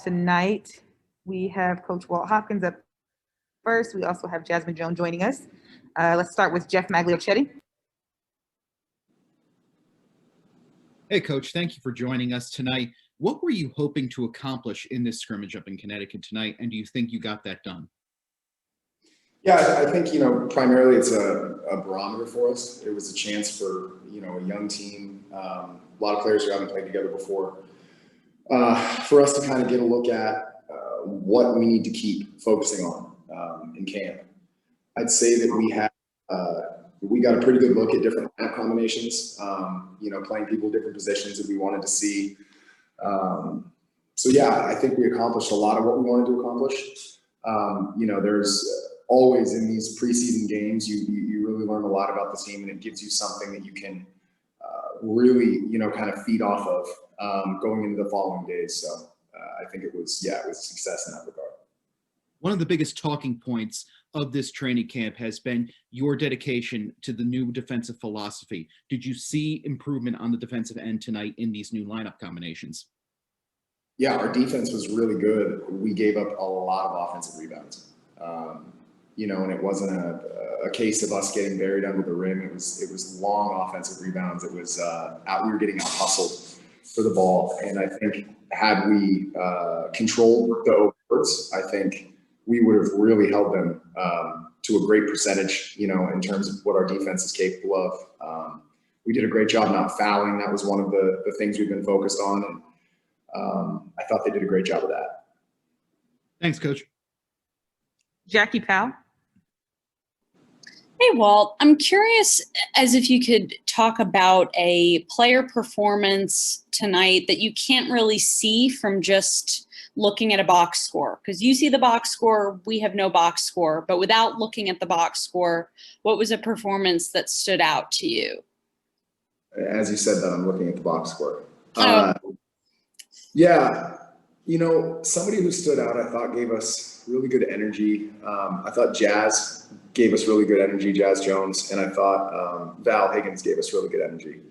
tonight. We have Coach Walt Hopkins up first. We also have Jasmine Jones joining us. Let's start with Jeff Magliochetti. Hey, Coach, thank you for joining us tonight. What were you hoping to accomplish in this scrimmage up in Connecticut tonight, and do you think you got that done? Yeah, I think, primarily it's a barometer for us. It was a chance for, a young team, a lot of players who haven't played together before, for us to kind of get a look at what we need to keep focusing on in camp. I'd say that we got a pretty good look at different lineup combinations, playing people different positions that we wanted to see. So yeah, I think we accomplished a lot of what we wanted to accomplish. There's always in these preseason games, you really learn a lot about the team, and it gives you something that you can really, kind of feed off of going into the following days. So I think it was a success in that regard. One of the biggest talking points of this training camp has been your dedication to the new defensive philosophy. Did you see improvement on the defensive end tonight in these new lineup combinations? Yeah, our defense was really good. We gave up a lot of offensive rebounds. And it wasn't a case of us getting buried under the rim. It was long offensive rebounds. It was we were getting out hustled for the ball. And I think had we controlled the overboards, I think we would have really held them to a great percentage, in terms of what our defense is capable of. We did a great job not fouling. That was one of the things we've been focused on. And I thought they did a great job of that. Thanks, Coach. Jackie Powell. Hey, Walt, I'm curious as if you could talk about a player performance tonight that you can't really see from just looking at a box score, because you see the box score, we have no box score, but without looking at the box score, what was a performance that stood out to you? As you said that, I'm looking at the box score. Somebody who stood out, I thought gave us really good energy. I thought Jazz gave us really good energy, Jazz Jones, and I thought Val Higgins gave us really good energy.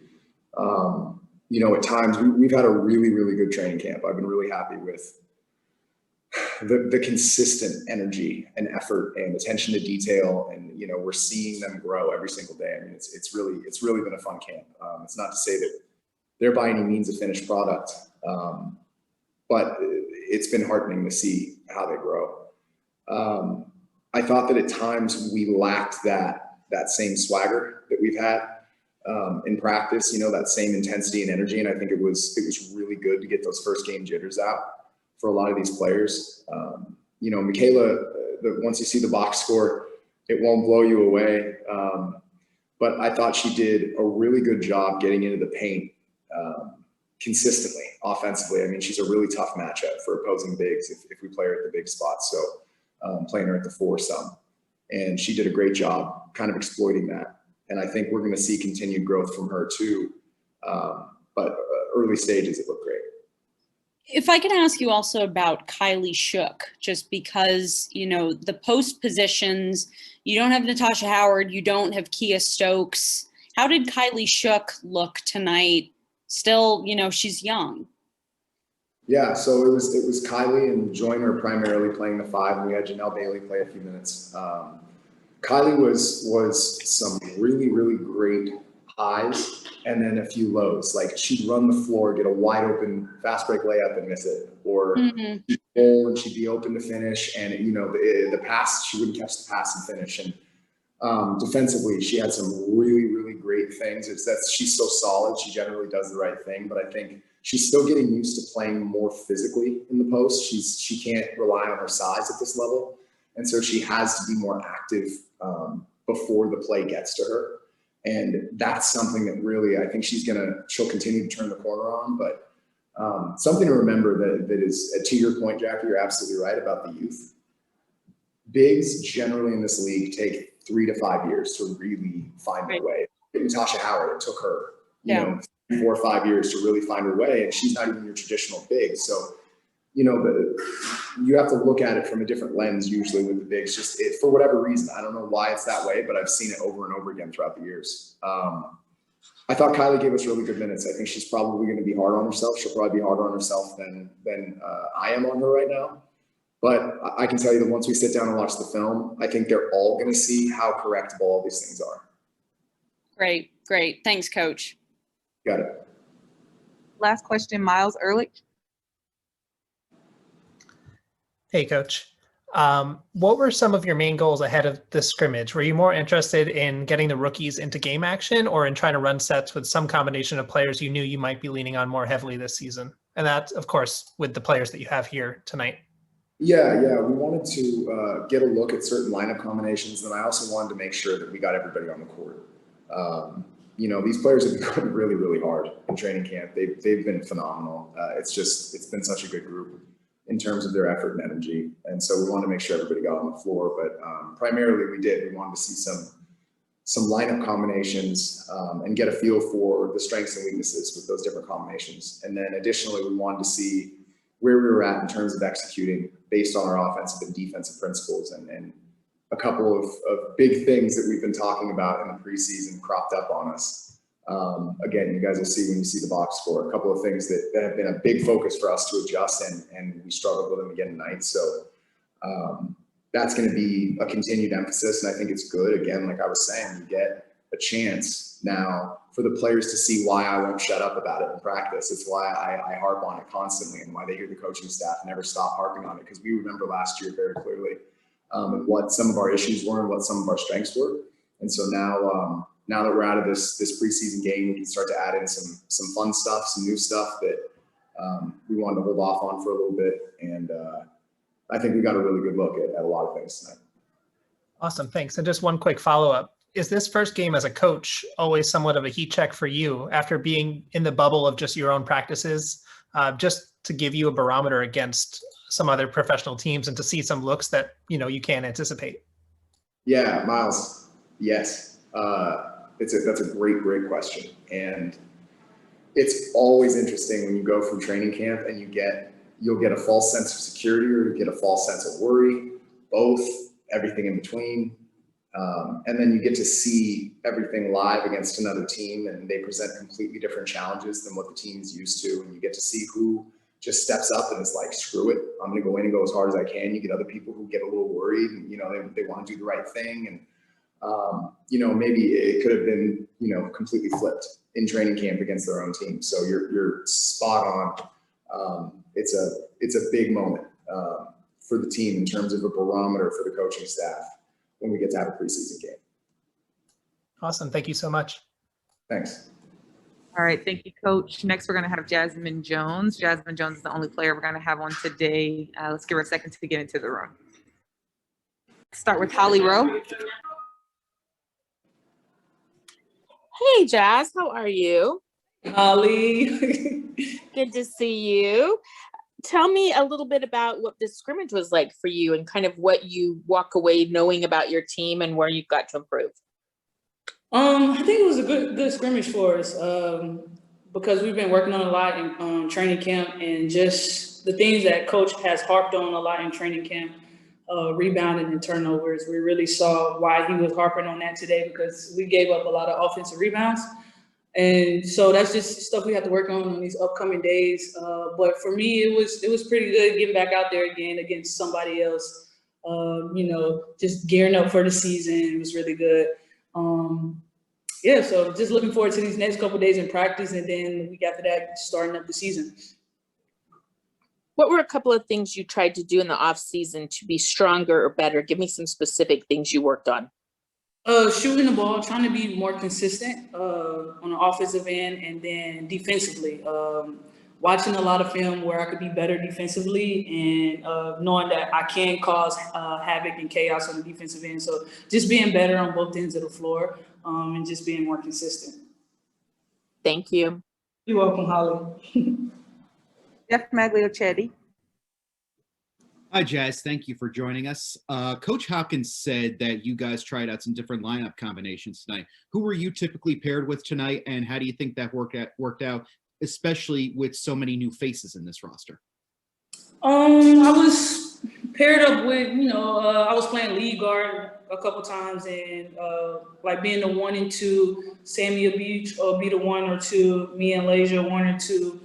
At times we've had a really, really good training camp. I've been really happy with the consistent energy and effort and attention to detail, and we're seeing them grow every single day. I mean, it's really been a fun camp. It's not to say that they're by any means a finished product, but it's been heartening to see how they grow. I thought that at times we lacked that same swagger that we've had in practice, that same intensity and energy. And I think it was really good to get those first game jitters out for a lot of these players. Michaela, once you see the box score, it won't blow you away. But I thought she did a really good job getting into the paint consistently offensively. I mean, she's a really tough matchup for opposing bigs if we play her at the big spot. So playing her at the 4 some. And she did a great job kind of exploiting that. And I think we're going to see continued growth from her too. But early stages, it looked great. If I can ask you also about Kylie Shook, just because, the post positions, you don't have Natasha Howard, you don't have Kia Stokes. How did Kylie Shook look tonight? Still, she's young. Yeah, so it was Kylie and Joyner primarily playing the 5, and we had Janelle Bailey play a few minutes. Kylie was some really, really great highs and then a few lows. Like she'd run the floor, get a wide open fast break layup and miss it, or she'd roll and she'd be open to finish, and the pass, she wouldn't catch the pass and finish. And defensively, she had some really, really great things. She's so solid. She generally does the right thing, but I think she's still getting used to playing more physically in the post. She can't rely on her size at this level, and so she has to be more active before the play gets to her. And that's something that really, I think she'll continue to turn the corner on. But something to remember that is, to your point, Jackie, you're absolutely right about the youth. Bigs generally in this league take 3 to 5 years to really find their way. Natasha Howard, it took her, 4 or 5 years to really find her way, and she's not even your traditional big. So, you have to look at it from a different lens usually with the bigs, for whatever reason. I don't know why it's that way, but I've seen it over and over again throughout the years. I thought Kylie gave us really good minutes. I think she's probably going to be harder on herself. She'll probably be harder on herself than I am on her right now. But I can tell you that once we sit down and watch the film, I think they're all going to see how correctable all these things are. Great, great. Thanks, Coach. Got it. Last question, Miles Ehrlich. Hey, Coach. What were some of your main goals ahead of the scrimmage? Were you more interested in getting the rookies into game action or in trying to run sets with some combination of players you knew you might be leaning on more heavily this season? And that, of course, with the players that you have here tonight. Yeah. We wanted to get a look at certain lineup combinations, and I also wanted to make sure that we got everybody on the court. These players have been going really, really hard in training camp. They've been phenomenal. It's been such a good group in terms of their effort and energy. And so we wanted to make sure everybody got on the floor, but primarily we wanted to see some lineup combinations and get a feel for the strengths and weaknesses with those different combinations. And then additionally, we wanted to see where we were at in terms of executing based on our offensive and defensive principles, and a couple of big things that we've been talking about in the preseason cropped up on us. Again, you guys will see when you see the box score, a couple of things that have been a big focus for us to adjust, and we struggled with them again tonight. So that's going to be a continued emphasis, and I think it's good. Again, like I was saying, you get a chance now for the players to see why I won't shut up about it in practice. It's why I harp on it constantly, and why they hear the coaching staff never stop harping on it, because we remember last year very clearly and what some of our issues were and what some of our strengths were. And so now that we're out of this preseason game, we can start to add in some fun stuff, some new stuff that we wanted to hold off on for a little bit. And I think we got a really good look at a lot of things tonight. Awesome, thanks. And just one quick follow-up. Is this first game as a coach always somewhat of a heat check for you after being in the bubble of just your own practices, just to give you a barometer against some other professional teams and to see some looks that, you can't anticipate? Yeah, Miles, yes. That's a great question. And it's always interesting when you go from training camp and you'll get a false sense of security, or you get a false sense of worry, both, everything in between. And then you get to see everything live against another team, and they present completely different challenges than what the team is used to. And you get to see who just steps up and is like, screw it, I'm going to go in and go as hard as I can. You get other people who get a little worried, and, they want to do the right thing. And, maybe it could have been, completely flipped in training camp against their own team. So you're spot on. It's a big moment for the team in terms of a barometer for the coaching staff when we get to have a preseason game. Awesome. Thank you so much. Thanks. All right. Thank you, Coach. Next, we're going to have Jasmine Jones. Jasmine Jones is the only player we're going to have on today. Let's give her a second to get into the room. Start with Holly Rowe. Hey, Jazz, how are you? Holly. Good to see you. Tell me a little bit about what this scrimmage was like for you and kind of what you walk away knowing about your team and where you've got to improve. I think it was a good scrimmage for us because we've been working on a lot in training camp, and just the things that Coach has harped on a lot in training camp, rebounding and turnovers. We really saw why he was harping on that today, because we gave up a lot of offensive rebounds. And so that's just stuff we have to work on these upcoming days. But for me, it was pretty good getting back out there again against somebody else. Just gearing up for the season. It was really good. So just looking forward to these next couple of days in practice, and then the week after that, starting up the season. What were a couple of things you tried to do in the off season to be stronger or better? Give me some specific things you worked on. Shooting the ball, trying to be more consistent on the offensive end, and then defensively, watching a lot of film where I could be better defensively, and knowing that I can cause havoc and chaos on the defensive end. So just being better on both ends of the floor, and just being more consistent. Thank you. You're welcome, Holly. Jeff Magliochetti. Hi, Jazz. Thank you for joining us. Coach Hopkins said that you guys tried out some different lineup combinations tonight. Who were you typically paired with tonight, and how do you think that worked out, especially with so many new faces in this roster? I paired up with, I was playing lead guard a couple times, and like being the 1 and 2, Sammy will be the 1 or 2, me and Lasia 1 and 2.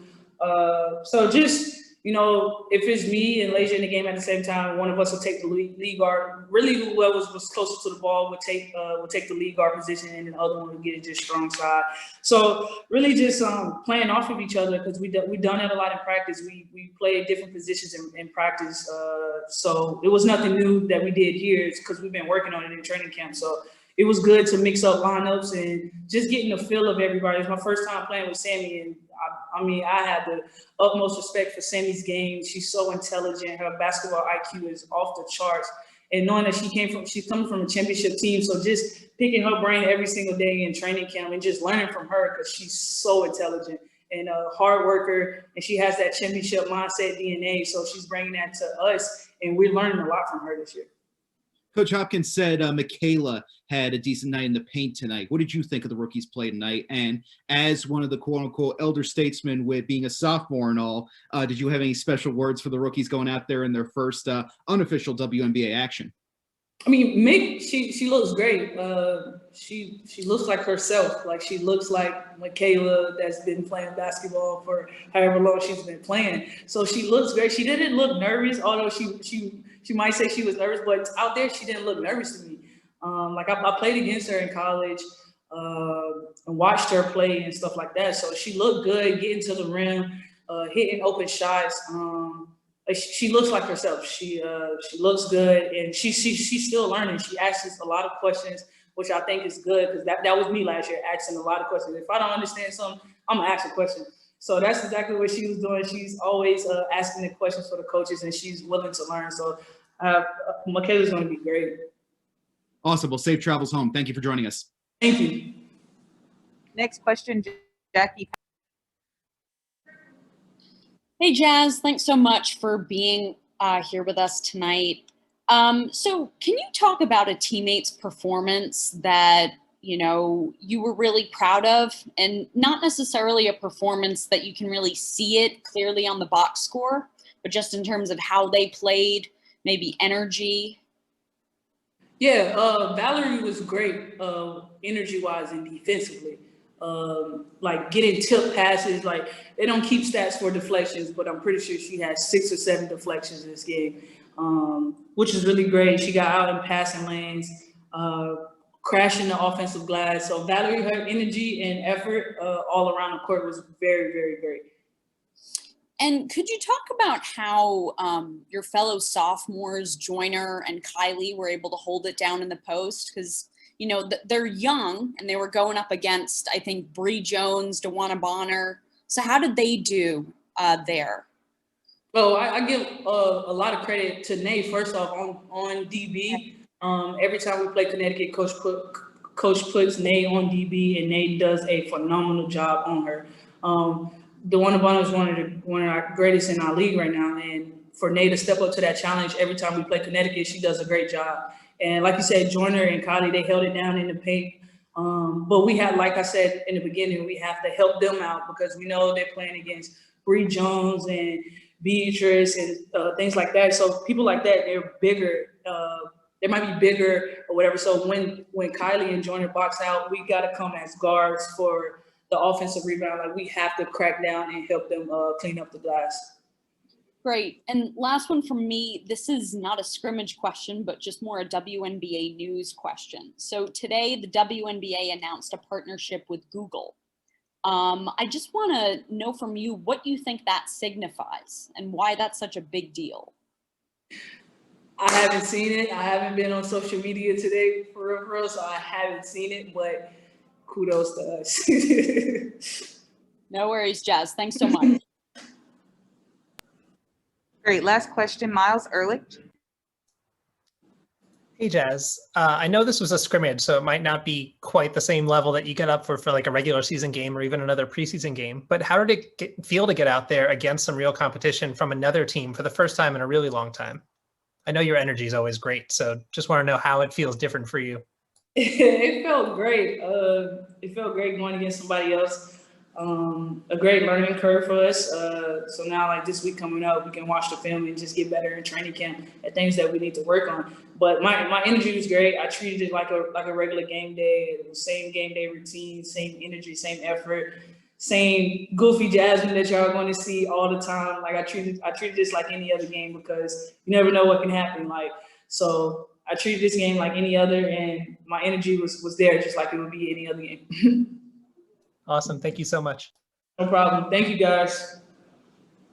So just, if it's me and Lasia in the game at the same time, one of us will take the lead guard. Really, whoever was closer to the ball would take the lead guard position, and the other one would get it just strong side. So really just playing off of each other, because we done it a lot in practice. We played different positions in practice. So it was nothing new that we did here. It's because we've been working on it in training camp. So it was good to mix up lineups and just getting the feel of everybody. It was my first time playing with Sammy, and I had the utmost respect for Sammy's game. She's so intelligent. Her basketball IQ is off the charts. And knowing that she's coming from a championship team, so just picking her brain every single day in training camp and just learning from her, because she's so intelligent and a hard worker, and she has that championship mindset DNA. So she's bringing that to us, and we're learning a lot from her this year. Coach Hopkins said Michaela had a decent night in the paint tonight. What did you think of the rookies' play tonight? And as one of the quote-unquote elder statesmen with being a sophomore and all, did you have any special words for the rookies going out there in their first unofficial WNBA action? I mean, Mick, she looks great. She looks like herself. Like, she looks like Michaela that's been playing basketball for however long she's been playing. So she looks great. She didn't look nervous, although she might say she was nervous, but out there she didn't look nervous to me. Like, I played against her in college and watched her play and stuff like that. So she looked good, getting to the rim, hitting open shots. She looks like herself. She looks good, and she's still learning. She asks a lot of questions, which I think is good, because that was me last year, asking a lot of questions. If I don't understand something, I'm gonna ask a question. So that's exactly what she was doing. She's always asking the questions for the coaches, and she's willing to learn. So Michaela's gonna be great. Awesome. Well, safe travels home. Thank you for joining us. Thank you. Next question, Jackie. Hey, Jazz, thanks so much for being here with us tonight. So can you talk about a teammate's performance that, you were really proud of, and not necessarily a performance that you can really see it clearly on the box score, but just in terms of how they played, maybe energy? Yeah, Valerie was great, energy-wise and defensively. Like getting tip passes, like they don't keep stats for deflections, but I'm pretty sure she had 6 or 7 deflections this game, which is really great. She got out in passing lanes, crashing the offensive glass. So Valerie, her energy and effort all around the court was very, very great. And could you talk about how your fellow sophomores, Joyner and Kylie, were able to hold it down in the post? Because they're young, and they were going up against, I think, Bree Jones, Wnba. So how did they do there? Well, I give a lot of credit to Nate, first off, on DB. Every time we play Connecticut, Coach puts Nate on DB, and Nate does a phenomenal job on her. Wnba is one of our greatest in our league right now, and for Nate to step up to that challenge every time we play Connecticut, she does a great job. And like you said, Joyner and Kylie, they held it down in the paint. But we have, like I said in the beginning, we have to help them out, because we know they're playing against Bree Jones and Beatrice and things like that. So people like that, they're bigger. They might be bigger or whatever. So when Kylie and Joyner box out, we got to come as guards for the offensive rebound. Like, we have to crack down and help them clean up the glass. Great. And last one from me. This is not a scrimmage question, but just more a WNBA news question. So today, the WNBA announced a partnership with Google. I just want to know from you what you think that signifies and why that's such a big deal. I haven't seen it. I haven't been on social media today for real, so I haven't seen it, but kudos to us. No worries, Jazz. Thanks so much. Great. Last question, Miles Ehrlich. Hey, Jazz. I know this was a scrimmage, so it might not be quite the same level that you get up for like a regular season game or even another preseason game. But how did it feel to get out there against some real competition from another team for the first time in a really long time? I know your energy is always great, so just want to know how it feels different for you. It felt great. It felt great going against somebody else. a great learning curve for us. So now, like this week coming up, we can watch the film and just get better in training camp at things that we need to work on. But my energy was great. I treated it like a regular game day. Same game day routine, same energy, same effort, same goofy Jasmine that y'all are going to see all the time. Like I treated this like any other game because you never know what can happen. Like so, I treated this game like any other, and my energy was there just like it would be any other game. Awesome. Thank you so much. No problem. Thank you, guys.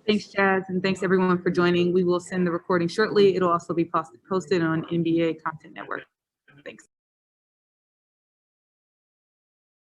Thanks, Jazz, and thanks everyone for joining. We will send the recording shortly. It'll also be posted on NBA Content Network.